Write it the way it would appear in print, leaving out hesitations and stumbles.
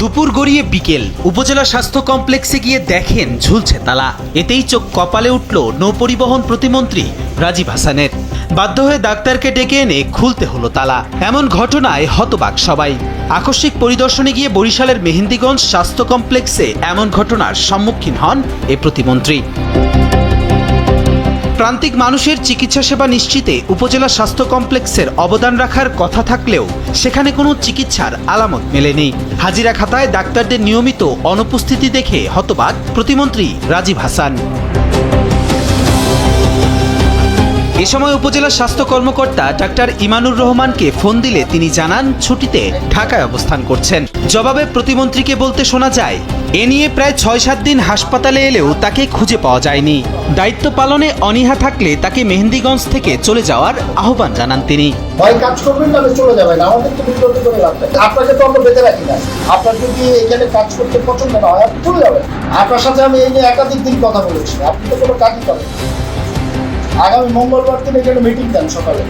দুপুর গড়িয়ে বিকেল উপজেলা স্বাস্থ্য কমপ্লেক্সে গিয়ে দেখেন ঝুলছে তালা। এতেই চোখ কপালে উঠল নৌপরিবহন প্রতিমন্ত্রী রাজীব হাসানের। বাধ্য হয়ে ডাক্তারকে ডেকে এনে খুলতে হলো তালা। এমন ঘটনায় হতবাক সবাই। আকস্মিক পরিদর্শনে গিয়ে বরিশালের মেহেন্দিগঞ্জ স্বাস্থ্য কমপ্লেক্সে এমন ঘটনার সম্মুখীন হন এ প্রতিমন্ত্রী। প্রান্তিক মানুষের চিকিৎসা সেবা নিশ্চিতে উপজেলা স্বাস্থ্য কমপ্লেক্সের অবদান রাখার কথা থাকলেও সেখানে কোনো চিকিৎসার আলামত মেলেনি। হাজিরা খাতায় ডাক্তারদের নিয়মিত অনুপস্থিতি দেখে হতবাক প্রতিমন্ত্রী রাজীব হাসান। এ সময় উপজেলা স্বাস্থ্য কর্মকর্তা ডাক্তার ইমানুর রহমানকে ফোন দিলে তিনি জানান ছুটিতে ঢাকায় অবস্থান করছেন। জবাবে প্রতিমন্ত্রীকে বলতে শোনা যায়, এ নিয়ে প্রায় ৬-৭ দিন হাসপাতালে এলেও তাকে খুঁজে পাওয়া যায়নি। দায়িত্ব পালনে অনীহা থাকলে তাকে মেহেন্দিগঞ্জ থেকে চলে যাওয়ার আহ্বান জানান তিনি। হয় কাজ করবেন না চলে যাবেন, আমাদের তো বিরত করে রাখতে। আপনাকে তো আমরা বেঁধে রাখি না। আপনার যদি এখানে কাজ করতে পছন্দ না হয় আপনি চলে যাবেন। আপনার সাথে আমি এই নিয়ে একাধিক দিন কথা বলেছি, আপনি তো কোনো কাজই করেন। আগামী মঙ্গলবার দিন এখানে মিটিং দেন সকালে।